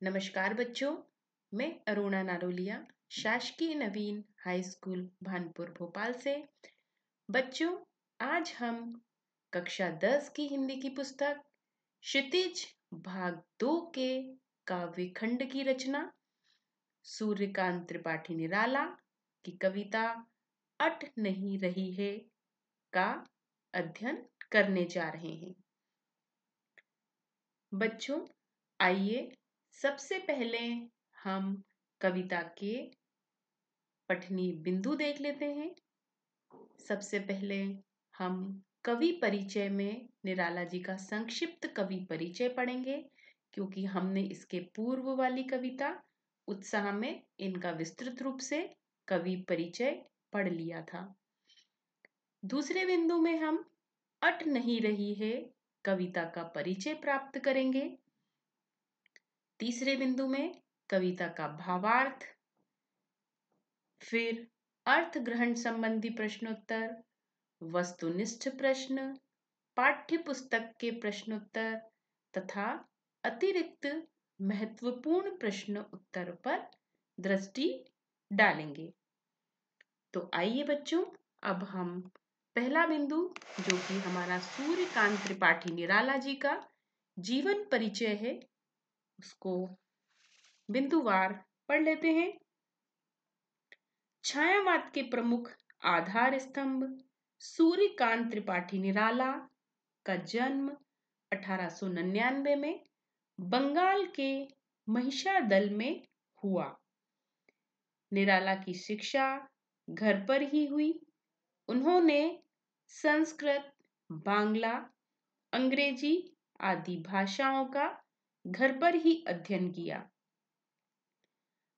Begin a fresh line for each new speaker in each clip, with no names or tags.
नमस्कार बच्चों, मैं अरुणा नारोलिया शासकीय नवीन हाई स्कूल भानपुर भोपाल से। बच्चों, आज हम कक्षा 10 की हिंदी की पुस्तक क्षितिज भाग 2 के काव्य खंड की रचना सूर्यकांत त्रिपाठी निराला की कविता अट नहीं रही है का अध्ययन करने जा रहे हैं। बच्चों, आइए सबसे पहले हम कविता के पठनीय बिंदु देख लेते हैं। सबसे पहले हम कवि परिचय में निराला जी का संक्षिप्त कवि परिचय पढ़ेंगे, क्योंकि हमने इसके पूर्व वाली कविता उत्साह में इनका विस्तृत रूप से कवि परिचय पढ़ लिया था। दूसरे बिंदु में हम अट नहीं रही है कविता का परिचय प्राप्त करेंगे। तीसरे बिंदु में कविता का भावार्थ, फिर अर्थ ग्रहण संबंधी प्रश्नोत्तर, वस्तुनिष्ठ प्रश्न, पाठ्य पुस्तक के प्रश्नोत्तर तथा अतिरिक्त महत्वपूर्ण प्रश्न उत्तर पर दृष्टि डालेंगे। तो आइए बच्चों, अब हम पहला बिंदु, जो कि हमारा सूर्यकांत त्रिपाठी निराला जी का जीवन परिचय है, उसको बिंदुवार पढ़ लेते हैं। छायावाद के प्रमुख आधार स्तंभ सूर्यकांत त्रिपाठी निराला का जन्म 1899 में बंगाल के महिषादल में हुआ। निराला की शिक्षा घर पर ही हुई। उन्होंने संस्कृत, बांग्ला, अंग्रेजी आदि भाषाओं का घर पर ही अध्ययन किया।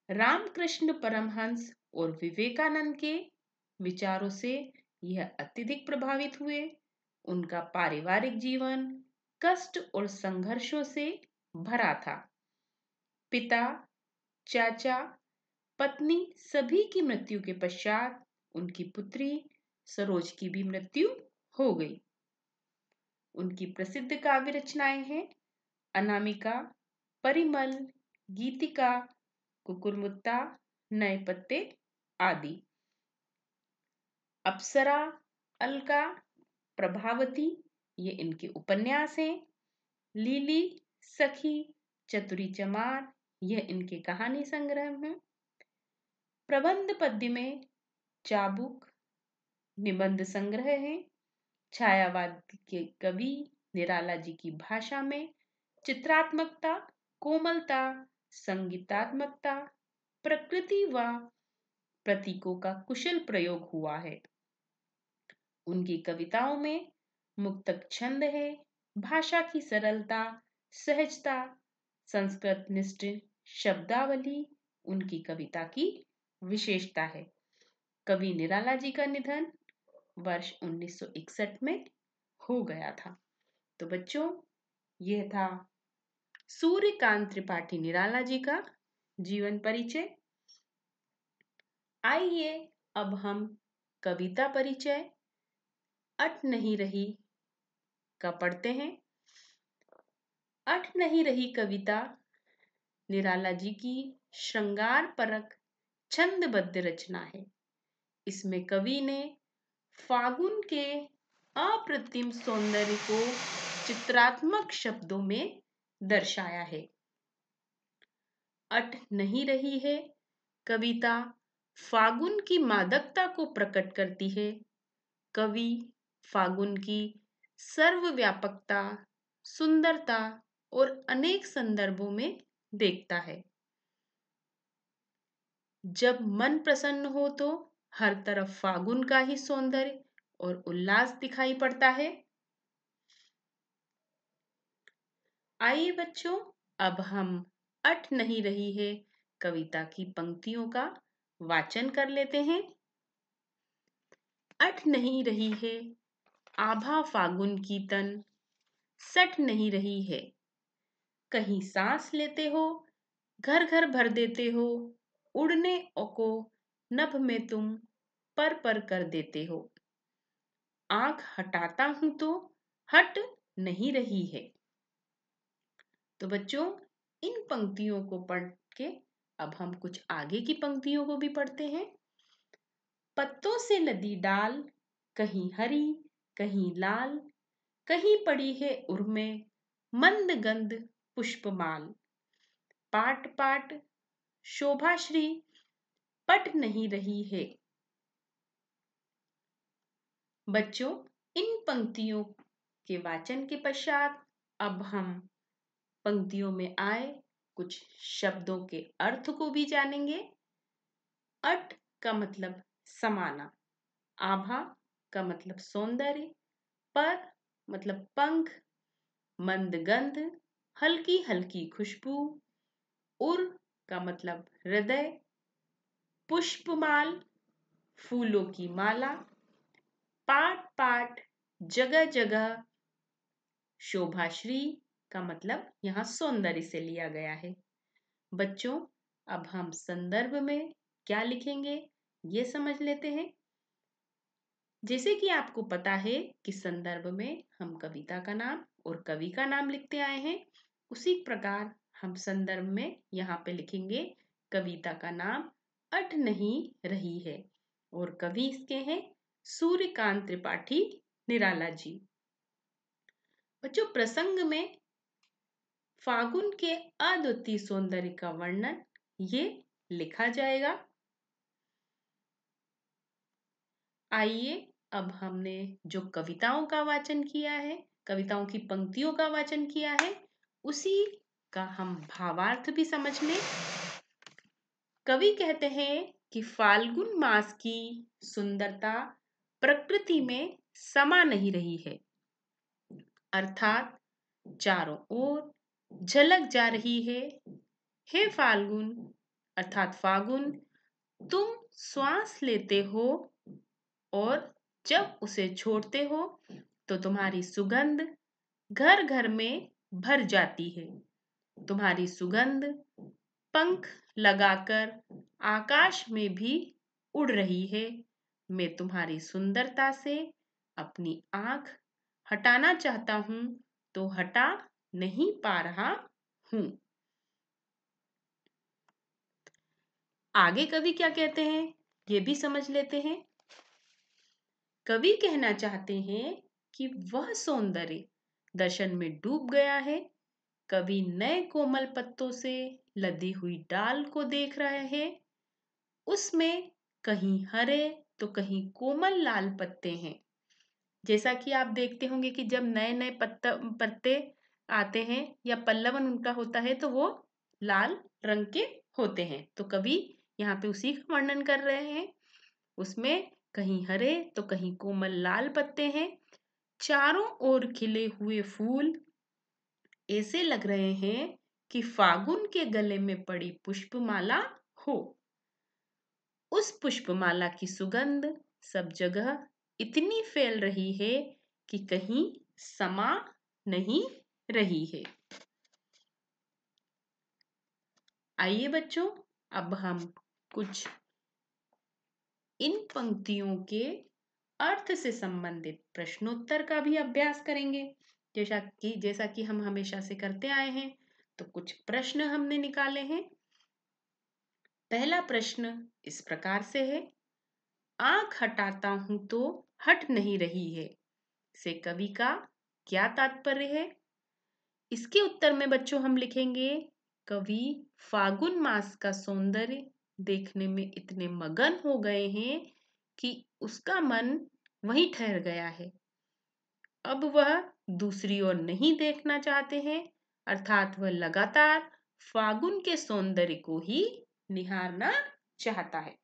रामकृष्ण परमहंस और विवेकानंद के विचारों से यह अत्यधिक प्रभावित हुए। उनका पारिवारिक जीवन कष्ट और संघर्षों से भरा था। पिता, चाचा, पत्नी सभी की मृत्यु के पश्चात उनकी पुत्री सरोज की भी मृत्यु हो गई। उनकी प्रसिद्ध काव्य रचनाएं हैं अनामिका, परिमल, गीतिका, कुकुरमुत्ता, नए पत्ते आदि। अप्सरा, अलका, प्रभावती ये इनके उपन्यास हैं। लीली, सखी, चतुरी चमार यह इनके कहानी संग्रह हैं। प्रबंध पद्य में चाबुक निबंध संग्रह है। छायावाद के कवि निराला जी की भाषा में चित्रात्मकता, कोमलता, संगीतात्मकता, प्रकृति व प्रतीकों का कुशल प्रयोग हुआ है। उनकी कविताओं में मुक्तक छंद है, भाषा की सरलता, सहजता, संस्कृत निष्ठ शब्दावली उनकी कविता की विशेषता है। कवि निराला जी का निधन वर्ष 1961 में हो गया था। तो बच्चों, यह था सूर्यकांत त्रिपाठी निराला जी का जीवन परिचय। आइए अब हम कविता परिचय अट नहीं रही का पढ़ते हैं। अट नहीं रही कविता निराला जी की श्रृंगार परक छंदबद्ध रचना है। इसमें कवि ने फागुन के अप्रतिम सौंदर्य को चित्रात्मक शब्दों में दर्शाया है। अट नहीं रही है कविता फागुन की मादकता को प्रकट करती है। कवि फागुन की सर्वव्यापकता, सुंदरता और अनेक संदर्भों में देखता है। जब मन प्रसन्न हो तो हर तरफ फागुन का ही सौंदर्य और उल्लास दिखाई पड़ता है। आइए बच्चों, अब हम अट नहीं रही है कविता की पंक्तियों का वाचन कर लेते हैं। अट नहीं रही है आभा फागुन की तन, सट नहीं रही है। कहीं सांस लेते हो, घर घर भर देते हो, उड़ने को नभ में तुम पर पर कर देते हो। आंख हटाता हूं तो हट नहीं रही है। तो बच्चों, इन पंक्तियों को पढ़ के अब हम कुछ आगे की पंक्तियों को भी पढ़ते हैं। पत्तों से लदी डाल, कहीं हरी कहीं लाल, कहीं पड़ी है उर्मे मंद गंध पुष्पमाल। पाट पाट शोभाश्री पट नहीं रही है। बच्चों, इन पंक्तियों के वाचन के पश्चात अब हम पंक्तियों में आए कुछ शब्दों के अर्थ को भी जानेंगे। अट का मतलब समाना, आभा का मतलब सौंदर्य, पर मतलब पंख, मंद गंध हल्की हल्की खुशबू, उर का मतलब हृदय, पुष्पमाल फूलों की माला, पाट पाट जगह जगह, शोभाश्री का मतलब यहाँ सौंदर्य से लिया गया है। बच्चों, अब हम संदर्भ में क्या लिखेंगे ये समझ लेते हैं। जैसे कि आपको पता है कि संदर्भ में हम कविता का नाम और कवि का नाम लिखते आए हैं, उसी प्रकार हम संदर्भ में यहाँ पे लिखेंगे कविता का नाम अट नहीं रही है और कवि इसके हैं सूर्यकांत त्रिपाठी निराला जी। बच्चों, प्रसंग में फागुन के अद्वितीय सौंदर्य का वर्णन ये लिखा जाएगा। आइए अब हमने जो कविताओं का वाचन किया है, कविताओं की पंक्तियों का वाचन किया है, उसी का हम भावार्थ भी समझ लें। कवि कहते हैं कि फाल्गुन मास की सुंदरता प्रकृति में समा नहीं रही है, अर्थात चारों ओर झलक जा रही है। हे फाल्गुन अर्थात फागुन, तुम श्वास लेते हो और जब उसे छोड़ते हो तो तुम्हारी सुगंध घर घर में भर जाती है। तुम्हारी सुगंध पंख लगाकर आकाश में भी उड़ रही है। मैं तुम्हारी सुंदरता से अपनी आंख हटाना चाहता हूं तो हटा नहीं पा रहा हूं। आगे कवि क्या कहते हैं ये भी समझ लेते हैं। कवि कहना चाहते हैं कि वह सौंदर्य दर्शन में डूब गया है। कवि नए कोमल पत्तों से लदी हुई डाल को देख रहे हैं। उसमें कहीं हरे तो कहीं कोमल लाल पत्ते हैं। जैसा कि आप देखते होंगे कि जब नए नए पत्ते आते हैं या पल्लवन उनका होता है तो वो लाल रंग के होते हैं। तो कवि यहाँ पे उसी का वर्णन कर रहे हैं। उसमें कहीं हरे तो कहीं कोमल लाल पत्ते हैं। चारों ओर खिले हुए फूल ऐसे लग रहे हैं कि फागुन के गले में पड़ी पुष्पमाला हो। उस पुष्पमाला की सुगंध सब जगह इतनी फैल रही है कि कहीं समा नहीं रही है। आइए बच्चों, अब हम कुछ इन पंक्तियों के अर्थ से संबंधित प्रश्नोत्तर का भी अभ्यास करेंगे। जैसा कि हम हमेशा से करते आए हैं, तो कुछ प्रश्न हमने निकाले हैं। पहला प्रश्न इस प्रकार से है, आंख हटाता हूं तो हट नहीं रही है से कवि का क्या तात्पर्य है? इसके उत्तर में बच्चों हम लिखेंगे, कवि फागुन मास का सौंदर्य देखने में इतने मगन हो गए हैं कि उसका मन वहीं ठहर गया है। अब वह दूसरी ओर नहीं देखना चाहते हैं, अर्थात वह लगातार फागुन के सौंदर्य को ही निहारना चाहता है।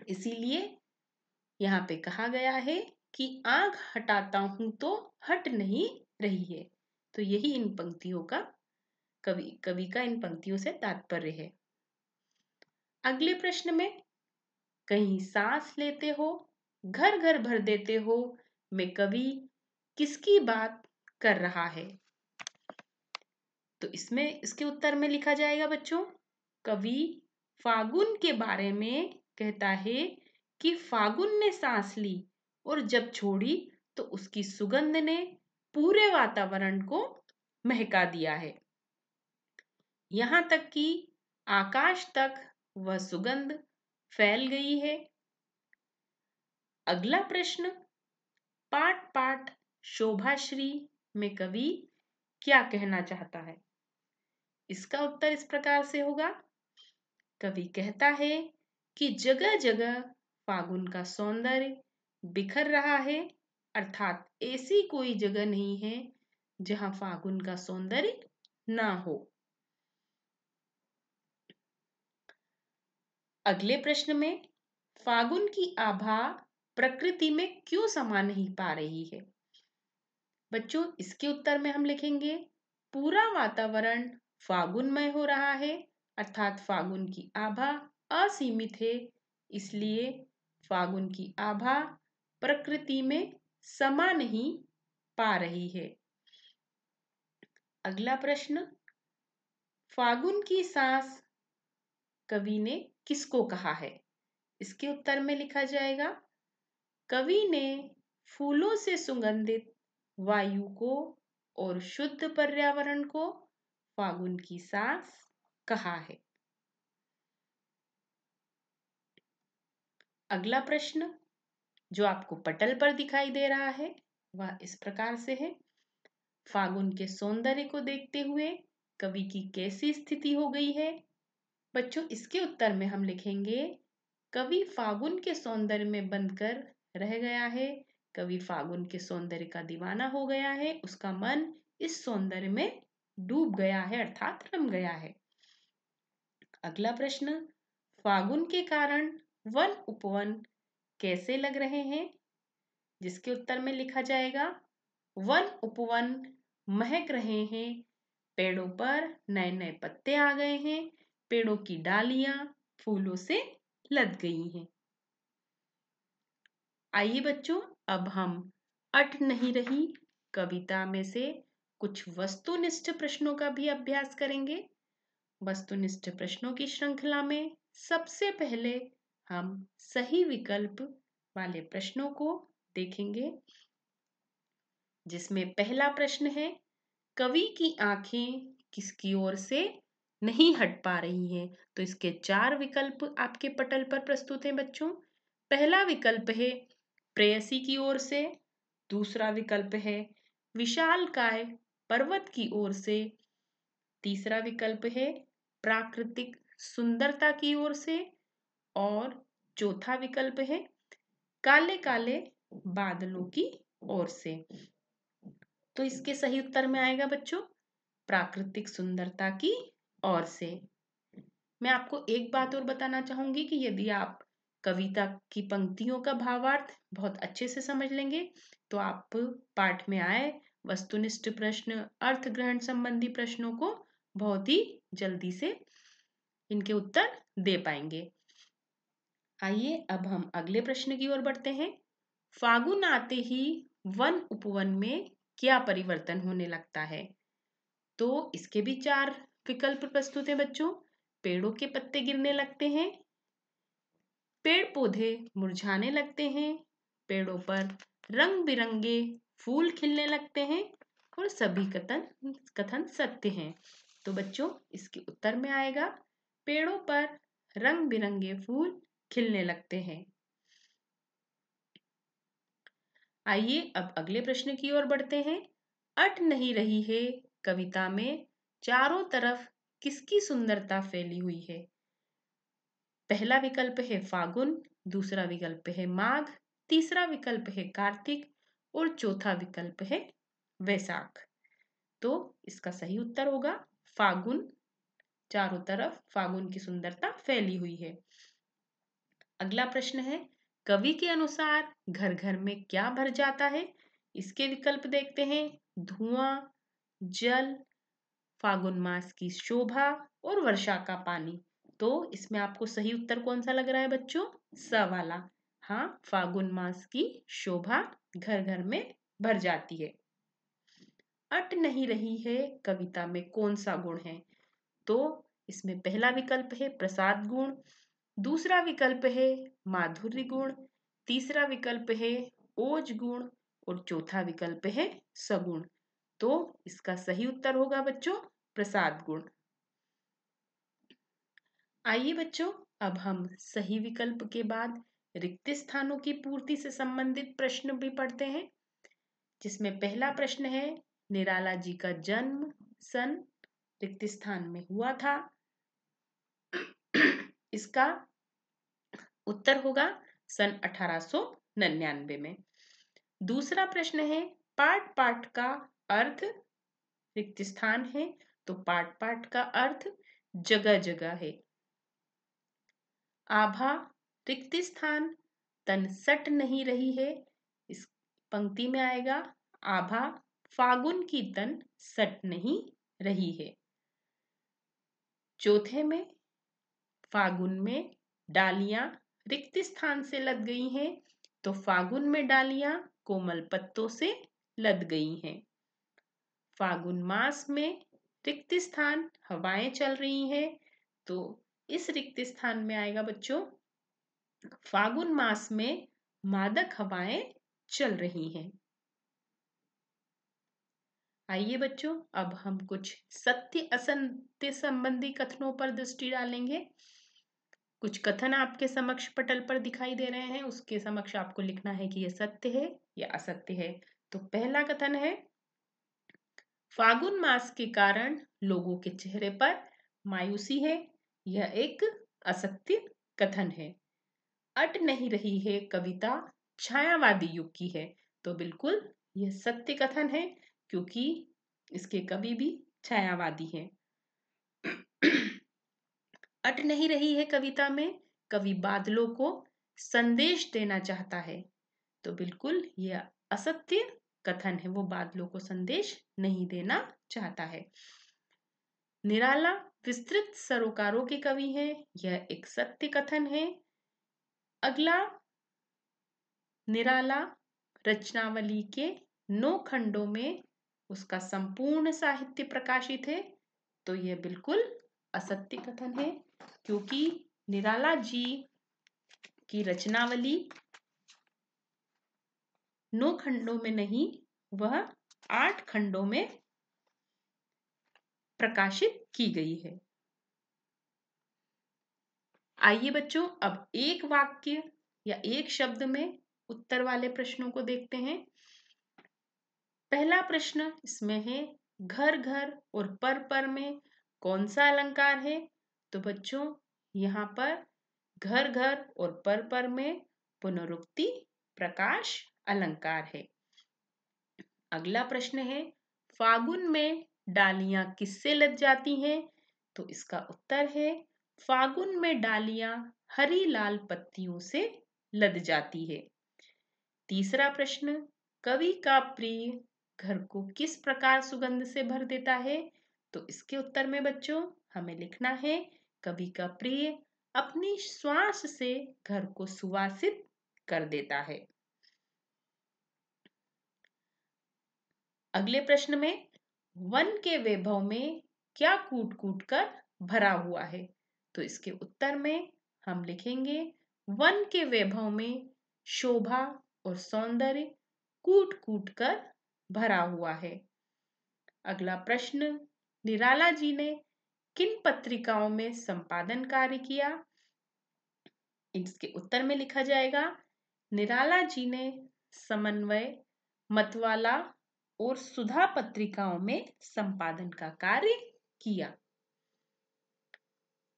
इसीलिए यहाँ पे कहा गया है कि आंख हटाता हूं तो हट नहीं रही है। तो यही इन पंक्तियों का कवि का इन पंक्तियों से तात्पर्य है। अगले प्रश्न में, कहीं सांस लेते हो घर घर भर देते हो में कवि किसकी बात कर रहा है? तो इसके उत्तर में लिखा जाएगा बच्चों, कवि फागुन के बारे में कहता है कि फागुन ने सांस ली और जब छोड़ी तो उसकी सुगंध ने पूरे वातावरण को महका दिया है। यहाँ तक कि आकाश तक वह सुगंध फैल गई है। अगला प्रश्न, पाठ पाठ शोभाश्री में कवि क्या कहना चाहता है? इसका उत्तर इस प्रकार से होगा। कवि कहता है कि जगह जगह फागुन का सौंदर्य बिखर रहा है, अर्थात ऐसी कोई जगह नहीं है जहां फागुन का सौंदर्य ना हो। अगले प्रश्न में, फागुन की आभा प्रकृति में क्यों समा नहीं पा रही है? बच्चों, इसके उत्तर में हम लिखेंगे, पूरा वातावरण फागुनमय हो रहा है, अर्थात फागुन की आभा असीमित है, इसलिए फागुन की आभा प्रकृति में समा नहीं पा रही है। अगला प्रश्न, फागुन की सांस कवि ने किसको कहा है? इसके उत्तर में लिखा जाएगा, कवि ने फूलों से सुगंधित वायु को और शुद्ध पर्यावरण को फागुन की सांस कहा है। अगला प्रश्न जो आपको पटल पर दिखाई दे रहा है वह इस प्रकार से है, फागुन के सौंदर्य को देखते हुए कवि की कैसी स्थिति हो गई है? बच्चों, इसके उत्तर में हम लिखेंगे, कवि फागुन के सौंदर्य में बंधकर रह गया है, कवि फागुन के सौंदर्य का दीवाना हो गया है, उसका मन इस सौंदर्य में डूब गया है, अर्थात रम गया है। अगला प्रश्न, फागुन के कारण वन उपवन कैसे लग रहे हैं? जिसके उत्तर में लिखा जाएगा, वन उपवन महक रहे हैं, पेड़ों पर नए नए पत्ते आ गए हैं, पेड़ों की डालियां फूलों से लद गई हैं। आइए बच्चों, अब हम अट नहीं रही कविता में से कुछ वस्तुनिष्ठ प्रश्नों का भी अभ्यास करेंगे। वस्तुनिष्ठ प्रश्नों की श्रृंखला में सबसे पहले हम सही विकल्प वाले प्रश्नों को देखेंगे, जिसमें पहला प्रश्न है, कवि की आंखें किसकी ओर से नहीं हट पा रही हैं? तो इसके 4 विकल्प आपके पटल पर प्रस्तुत हैं बच्चों। पहला विकल्प है प्रेयसी की ओर से, दूसरा विकल्प है विशालकाय पर्वत की ओर से, तीसरा विकल्प है प्राकृतिक सुंदरता की ओर से, और चौथा विकल्प है काले काले बादलों की ओर से। तो इसके सही उत्तर में आएगा बच्चों, प्राकृतिक सुंदरता की ओर से। मैं आपको एक बात और बताना चाहूंगी कि यदि आप कविता की पंक्तियों का भावार्थ बहुत अच्छे से समझ लेंगे तो आप पाठ में आए वस्तुनिष्ठ प्रश्न, अर्थ ग्रहण संबंधी प्रश्नों को बहुत ही जल्दी से इनके उत्तर दे पाएंगे। आइए अब हम अगले प्रश्न की ओर बढ़ते हैं। फागुन आते ही वन उपवन में क्या परिवर्तन होने लगता है? तो इसके भी 4 विकल्प प्रस्तुत हैं बच्चों। पेड़ों के पत्ते गिरने लगते हैं, पेड़ पौधे मुरझाने लगते हैं, पेड़ों पर रंग बिरंगे फूल खिलने लगते हैं, और सभी कथन कथन सत्य हैं। तो बच्चों, इसके उत्तर में आएगा, पेड़ों पर रंग बिरंगे फूल खिलने लगते हैं। आइए अब अगले प्रश्न की ओर बढ़ते हैं। अट नहीं रही है कविता में चारों तरफ किसकी सुंदरता फैली हुई है? पहला विकल्प है फागुन, दूसरा विकल्प है माघ, तीसरा विकल्प है कार्तिक, और चौथा विकल्प है वैशाख। तो इसका सही उत्तर होगा फागुन, चारों तरफ फागुन की सुंदरता फैली हुई है। अगला प्रश्न है, कवि के अनुसार घर घर में क्या भर जाता है? इसके विकल्प देखते हैं, धुआं, जल, फागुन मास की शोभा, और वर्षा का पानी। तो इसमें आपको सही उत्तर कौन सा लग रहा है बच्चों? स वाला। हाँ, फागुन मास की शोभा घर घर में भर जाती है। अट नहीं रही है कविता में कौन सा गुण है? तो इसमें पहला विकल्प है प्रसाद गुण, दूसरा विकल्प है माधुर्य गुण, तीसरा विकल्प है ओज गुण, और चौथा विकल्प है सगुण। तो इसका सही उत्तर होगा बच्चों प्रसाद गुण। आइए बच्चों, अब हम सही विकल्प के बाद रिक्त स्थानों की पूर्ति से संबंधित प्रश्न भी पढ़ते हैं, जिसमें पहला प्रश्न है, निराला जी का जन्म सन रिक्त स्थान में हुआ था। इसका उत्तर होगा सन 1899 में। दूसरा प्रश्न है, पाठ पाठ का अर्थ, रिक्त स्थान है तो पाठ पाठ का अर्थ जगह जगह है। आभा रिक्त स्थान तन सट नहीं रही है, इस पंक्ति में आएगा आभा फागुन की तन सट नहीं रही है। चौथे में, फागुन में डालियां रिक्त स्थान से लद गई हैं तो फागुन में डालियां कोमल पत्तों से लद गई हैं। फागुन मास में रिक्त स्थान हवाएं चल रही हैं तो इस रिक्त स्थान में आएगा बच्चों, फागुन मास में मादक हवाएं चल रही हैं। आइए बच्चों, अब हम कुछ सत्य असत्य संबंधी कथनों पर दृष्टि डालेंगे। कुछ कथन आपके समक्ष पटल पर दिखाई दे रहे हैं, उसके समक्ष आपको लिखना है कि यह सत्य है या असत्य है। तो पहला कथन है, फागुन मास के कारण लोगों के चेहरे पर मायूसी है। यह एक असत्य कथन है। अट नहीं रही है कविता छायावादी युग की है, तो बिल्कुल यह सत्य कथन है, क्योंकि इसके कवि भी छायावादी हैं। अट नहीं रही है कविता में कवि बादलों को संदेश देना चाहता है, तो बिल्कुल यह असत्य कथन है, वो बादलों को संदेश नहीं देना चाहता है। निराला विस्तृत सरोकारों के कवि हैं, यह एक सत्य कथन है। अगला, निराला रचनावली के 9 खंडों में उसका संपूर्ण साहित्य प्रकाशित है, तो यह बिल्कुल असत्य कथन है, क्योंकि निराला जी की रचनावली 9 खंडों में नहीं, वह 8 खंडों में प्रकाशित की गई है। आइए बच्चों, अब एक वाक्य या एक शब्द में उत्तर वाले प्रश्नों को देखते हैं। पहला प्रश्न इसमें है, घर घर और पर में कौन सा अलंकार है? तो बच्चों यहाँ पर घर घर और पर में पुनरुक्ति प्रकाश अलंकार है। अगला प्रश्न है, फागुन में डालियां किससे लद जाती हैं? तो इसका उत्तर है, फागुन में डालियां हरी लाल पत्तियों से लद जाती है। तीसरा प्रश्न, कवि का प्रिय घर को किस प्रकार सुगंध से भर देता है? तो इसके उत्तर में बच्चों हमें लिखना है, कवि का प्रिय अपनी श्वास से घर को सुवासित कर देता है। अगले प्रश्न में, वन के वैभव में क्या कूट कूट कर भरा हुआ है? तो इसके उत्तर में हम लिखेंगे, वन के वैभव में शोभा और सौंदर्य कूट कूट कर भरा हुआ है। अगला प्रश्न, निराला जी ने किन पत्रिकाओं में संपादन कार्य किया? इसके उत्तर में लिखा जाएगा, निराला जी ने समन्वय, मतवाला और सुधा पत्रिकाओं में संपादन का कार्य किया।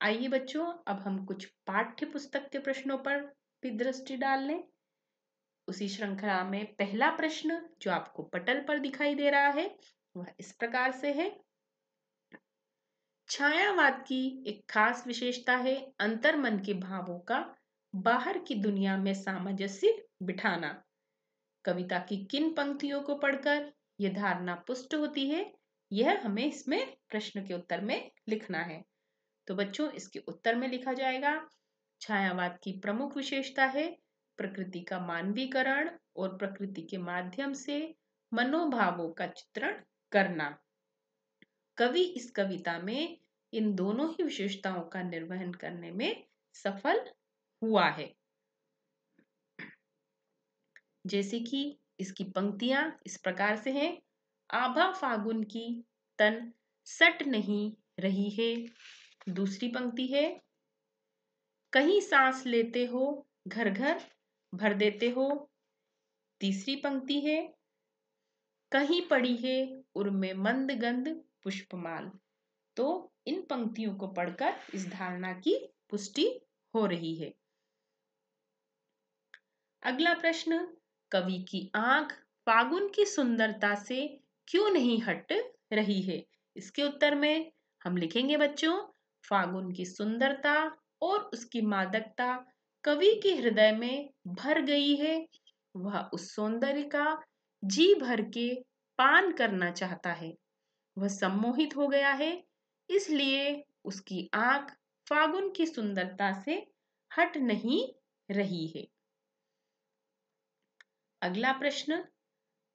आइए बच्चों, अब हम कुछ पाठ्य पुस्तक के प्रश्नों पर भी दृष्टि डाल लें। उसी श्रृंखला में पहला प्रश्न जो आपको पटल पर दिखाई दे रहा है वह इस प्रकार से है, छायावाद की एक खास विशेषता है अंतर्मन के भावों का बाहर की दुनिया में सामंजस्य बिठाना। कविता की किन पंक्तियों को पढ़कर यह धारणा पुष्ट होती है, यह हमें इसमें प्रश्न के उत्तर में लिखना है। तो बच्चों इसके उत्तर में लिखा जाएगा, छायावाद की प्रमुख विशेषता है प्रकृति का मानवीकरण और प्रकृति के माध्यम से मनोभावों का चित्रण करना। कवि इस कविता में इन दोनों ही विशेषताओं का निर्वहन करने में सफल हुआ है। जैसे कि इसकी पंक्तियां इस प्रकार से हैं, आभा फागुन की तन सट नहीं रही है। दूसरी पंक्ति है, कहीं सांस लेते हो घर घर भर देते हो। तीसरी पंक्ति है, कहीं पड़ी है उर्मे मंद गंध पुष्पमाल। तो इन पंक्तियों को पढ़कर इस धारणा की पुष्टि हो रही है। अगला प्रश्न, कवि की आंख फागुन की सुंदरता से क्यों नहीं हट रही है? इसके उत्तर में हम लिखेंगे बच्चों, फागुन की सुंदरता और उसकी मादकता कवि के हृदय में भर गई है। वह उस सौंदर्य का जी भर के पान करना चाहता है। वह सम्मोहित हो गया है, इसलिए उसकी आंख फागुन की सुंदरता से हट नहीं रही है। अगला प्रश्न,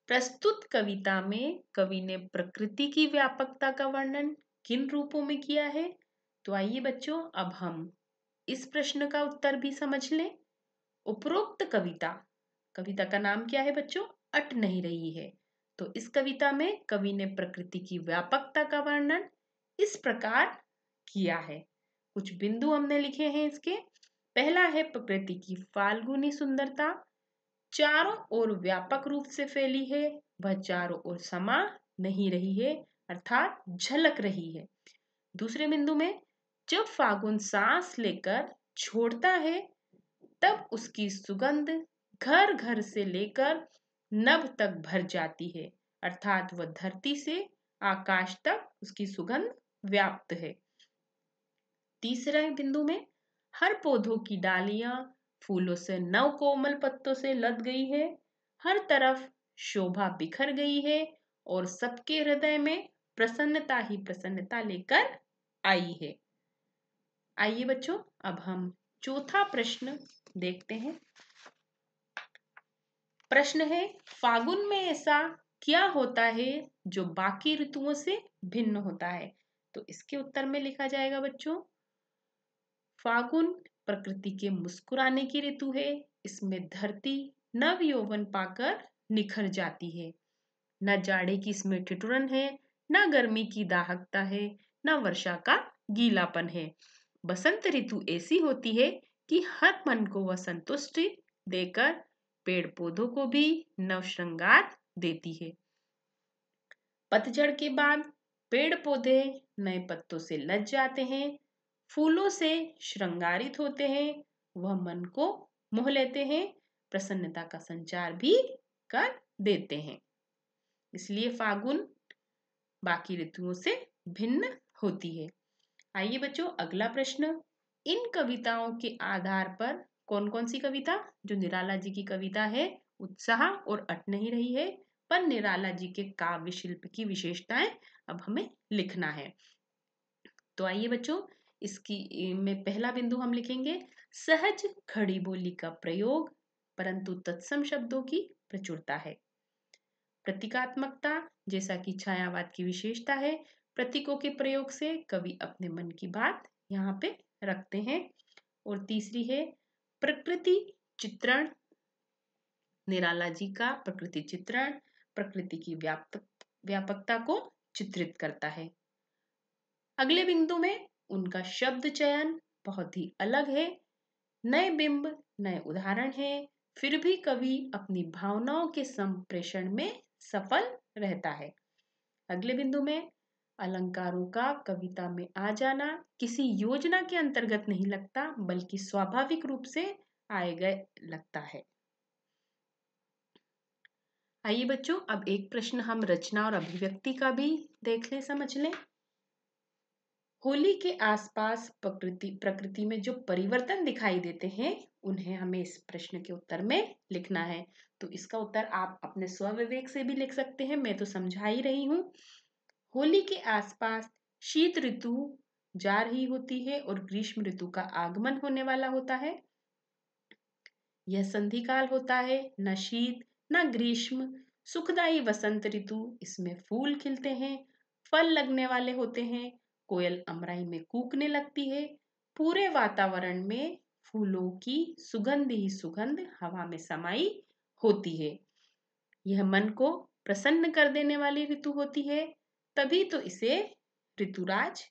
प्रस्तुत कविता में कवि ने प्रकृति की व्यापकता का वर्णन किन रूपों में किया है? तो आइए बच्चों, अब हम इस प्रश्न का उत्तर भी समझ लें। उपरोक्त कविता, कविता का नाम क्या है बच्चों? अट नहीं रही है। तो इस कविता में कवि ने प्रकृति की व्यापकता का वर्णन इस प्रकार किया है। कुछ बिंदु हमने लिखे हैं इसके। पहला है, प्रकृति की फाल्गुनी सुंदरता चारों ओर व्यापक रूप से फैली है। वह चारों ओर समा नहीं रही है, अर्थात झलक रही है। दूसरे बिंदु में, जब फागुन सांस लेकर छोड़ता है तब उसकी सुगंध घर घर से लेकर नभ तक भर जाती है, अर्थात वह धरती से आकाश तक उसकी सुगंध व्याप्त है। तीसरे बिंदु में, हर पौधों की डालियां फूलों से नव कोमल पत्तों से लद गई है। हर तरफ शोभा बिखर गई है और सबके हृदय में प्रसन्नता ही प्रसन्नता लेकर आई है। आइए बच्चों, अब हम चौथा प्रश्न देखते हैं। प्रश्न है, फागुन में ऐसा क्या होता है जो बाकी ऋतुओं से भिन्न होता है? तो इसके उत्तर में लिखा जाएगा बच्चों, फागुन प्रकृति के मुस्कुराने की ऋतु है। इसमें धरती नव यौवन पाकर निखर जाती है। न जाड़े की इसमें ठिठुरन है, न गर्मी की दाहकता है, न वर्षा का गीलापन है। बसंत ऋतु ऐसी होती है कि हर मन को वह संतुष्टि देकर पेड़ पौधों को भी नव श्रृंगार देती है। पतझड़ के बाद पेड़ पौधे नए पत्तों से लद जाते हैं, फूलों से श्रृंगारित होते हैं, वह मन को मोह लेते हैं, प्रसन्नता का संचार भी कर देते हैं। इसलिए फागुन बाकी ऋतुओं से भिन्न होती है। आइए बच्चों, अगला प्रश्न, इन कविताओं के आधार पर कौन कौन सी कविता, जो निराला जी की कविता है उत्साह और अट नहीं रही है, पर निराला जी के काव्य शिल्प की विशेषताएं अब हमें लिखना है। तो आइए बच्चों, इसकी में पहला बिंदु हम लिखेंगे, सहज खड़ी बोली का प्रयोग परंतु तत्सम शब्दों की प्रचुरता है। प्रतीकात्मकता, जैसा कि छायावाद की विशेषता है, प्रतीकों के प्रयोग से कवि अपने मन की बात यहाँ पे रखते हैं। और तीसरी है प्रकृति चित्रण, निराला जी का प्रकृति चित्रण प्रकृति की व्यापकता को चित्रित करता है। अगले बिंदु में उनका शब्द चयन बहुत ही अलग है, नए बिंब नए उदाहरण है, फिर भी कवि अपनी भावनाओं के संप्रेषण में सफल रहता है। अगले बिंदु में अलंकारों का कविता में आ जाना किसी योजना के अंतर्गत नहीं लगता, बल्कि स्वाभाविक रूप से आए गए लगता है। आइए बच्चों, अब एक प्रश्न हम रचना और अभिव्यक्ति का भी देख लें, समझ लें। होली के आसपास प्रकृति में जो परिवर्तन दिखाई देते हैं उन्हें हमें इस प्रश्न के उत्तर में लिखना है। तो इसका उत्तर आप अपने स्वविवेक से भी लिख सकते हैं, मैं तो समझा ही रही हूँ। होली के आसपास शीत ऋतु जा रही होती है और ग्रीष्म ऋतु का आगमन होने वाला होता है। यह संधि काल होता है, न शीत न ग्रीष्म, सुखदायी वसंत ऋतु। इसमें फूल खिलते हैं, फल लगने वाले होते हैं, कोयल अमराई में कूकने लगती है, पूरे वातावरण में फूलों की सुगंध ही सुगंध हवा में समाई होती है। यह मन को प्रसन्न कर देने वाली ऋतु होती है, तभी तो इसे ऋतुराज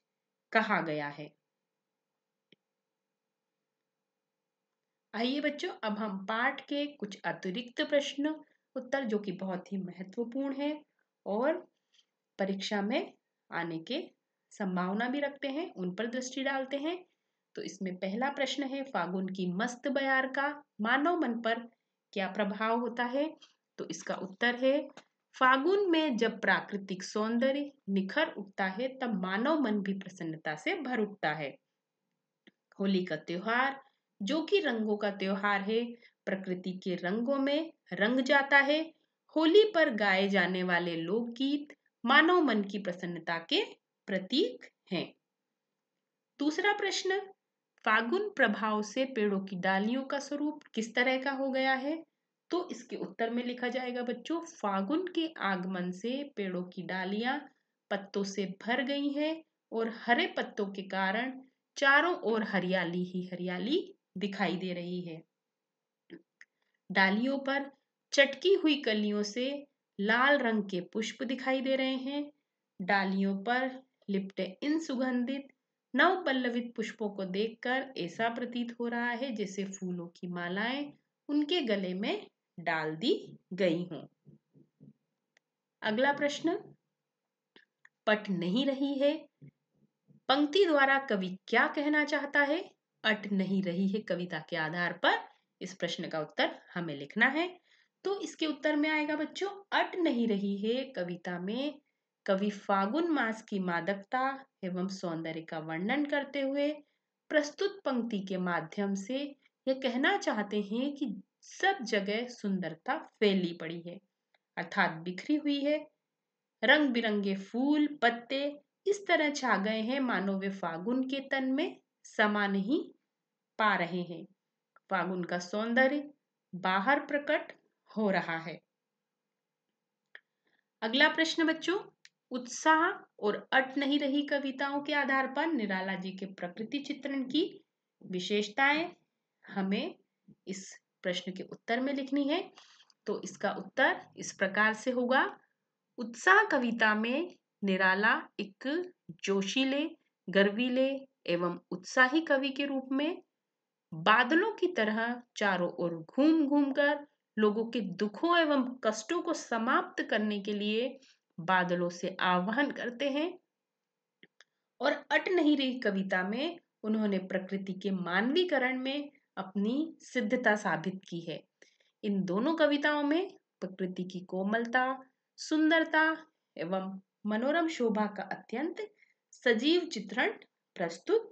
कहा गया है। आइए बच्चों, अब हम पाठ के कुछ अतिरिक्त प्रश्न उत्तर जो कि बहुत ही महत्वपूर्ण है और परीक्षा में आने के संभावना भी रखते हैं, उन पर दृष्टि डालते हैं। तो इसमें पहला प्रश्न है, फागुन की मस्त बयार का मानव मन पर क्या प्रभाव होता है? तो इसका उत्तर है, फागुन में जब प्राकृतिक सौंदर्य निखर उठता है तब मानव मन भी प्रसन्नता से भर उठता है। होली का त्योहार जो कि रंगों का त्योहार है, प्रकृति के रंगों में रंग जाता है। होली पर गाए जाने वाले लोकगीत मानव मन की प्रसन्नता के प्रतीक हैं। दूसरा प्रश्न, फागुन प्रभाव से पेड़ों की डालियों का स्वरूप किस तरह का हो गया है? तो इसके उत्तर में लिखा जाएगा बच्चों, फागुन के आगमन से पेड़ों की डालियां पत्तों से भर गई हैं और हरे पत्तों के कारण चारों ओर हरियाली ही हरियाली दिखाई दे रही है। डालियों पर चटकी हुई कलियों से लाल रंग के पुष्प दिखाई दे रहे हैं। डालियों पर लिपटे इन सुगंधित नव पल्लवित पुष्पों को देखकर ऐसा प्रतीत हो रहा है जैसे फूलों की मालाएं उनके गले में डाल दी गई हों। अगला प्रश्न, पट नहीं रही है पंक्ति द्वारा कवि क्या कहना चाहता है? अट नहीं रही है कविता के आधार पर इस प्रश्न का उत्तर हमें लिखना है। तो इसके उत्तर में आएगा बच्चों, अट नहीं रही है कविता में कवि फागुन मास की मादकता एवं सौंदर्य का वर्णन करते हुए प्रस्तुत पंक्ति के माध्यम से यह कहना चाहते हैं कि सब जगह सुंदरता फैली पड़ी है, अर्थात बिखरी हुई है। रंग बिरंगे फूल पत्ते इस तरह छा गए हैं मानो वे फागुन के तन में समा नहीं पा रहे हैं। फागुन का सौंदर्य बाहर प्रकट हो रहा है। अगला प्रश्न बच्चों, उत्साह और अट नहीं रही कविताओं के आधार पर निराला जी के प्रकृति चित्रण की विशेषताएं हमें इस प्रश्न के उत्तर में लिखनी है। तो इसका उत्तर इस प्रकार से होगा, उत्साह कविता में निराला एक जोशीले, गर्वीले एवं उत्साही कवि के रूप में बादलों की तरह चारों ओर घूम घूम कर लोगों के दुखों एवं कष्टों को समाप्त करने के लिए बादलों से आह्वान करते हैं। और अट नहीं रही कविता में उन्होंने प्रकृति के मानवीकरण में अपनी सिद्धता साबित की है। इन दोनों कविताओं में प्रकृति की कोमलता, सुंदरता एवं मनोरम शोभा का अत्यंत सजीव चित्रण प्रस्तुत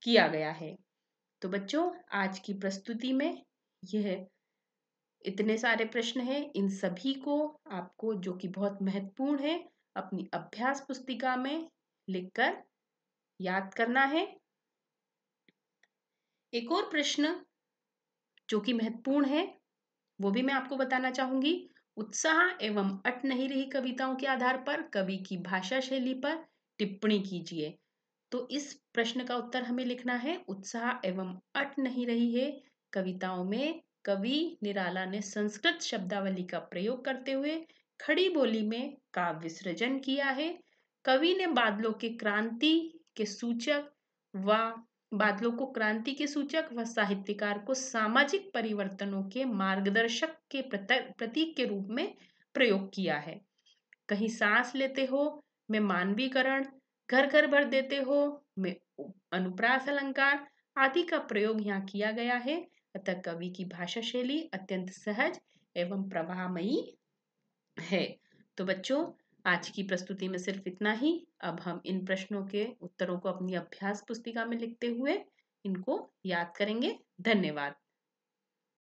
किया गया है। तो बच्चों, आज की प्रस्तुति में यह इतने सारे प्रश्न हैं, इन सभी को आपको, जो कि बहुत महत्वपूर्ण है, अपनी अभ्यास पुस्तिका में लिखकर याद करना है। एक और प्रश्न जो कि महत्वपूर्ण है वो भी मैं आपको बताना चाहूंगी, उत्साह एवं अट नहीं रही कविताओं के आधार पर कवि की भाषा शैली पर टिप्पणी कीजिए। तो इस प्रश्न का उत्तर हमें लिखना है, उत्साह एवं अट नहीं रही है कविताओं में कवि निराला ने संस्कृत शब्दावली का प्रयोग करते हुए खड़ी बोली में काव्य सृजन किया है। कवि ने बादलों के क्रांति के सूचक व बादलों को क्रांति के सूचक व साहित्यकार को सामाजिक परिवर्तनों के मार्गदर्शक के प्रतीक के रूप में प्रयोग किया है। कहीं सांस लेते हो में मानवीकरण, घर घर भर देते हो में अनुप्रास अलंकार आदि का प्रयोग यहाँ किया गया है। अतः कवि की भाषा शैली अत्यंत सहज एवं प्रवाहमयी है। तो बच्चों, आज की प्रस्तुति में सिर्फ इतना ही। अब हम इन प्रश्नों के उत्तरों को अपनी अभ्यास पुस्तिका में लिखते हुए इनको याद करेंगे। धन्यवाद।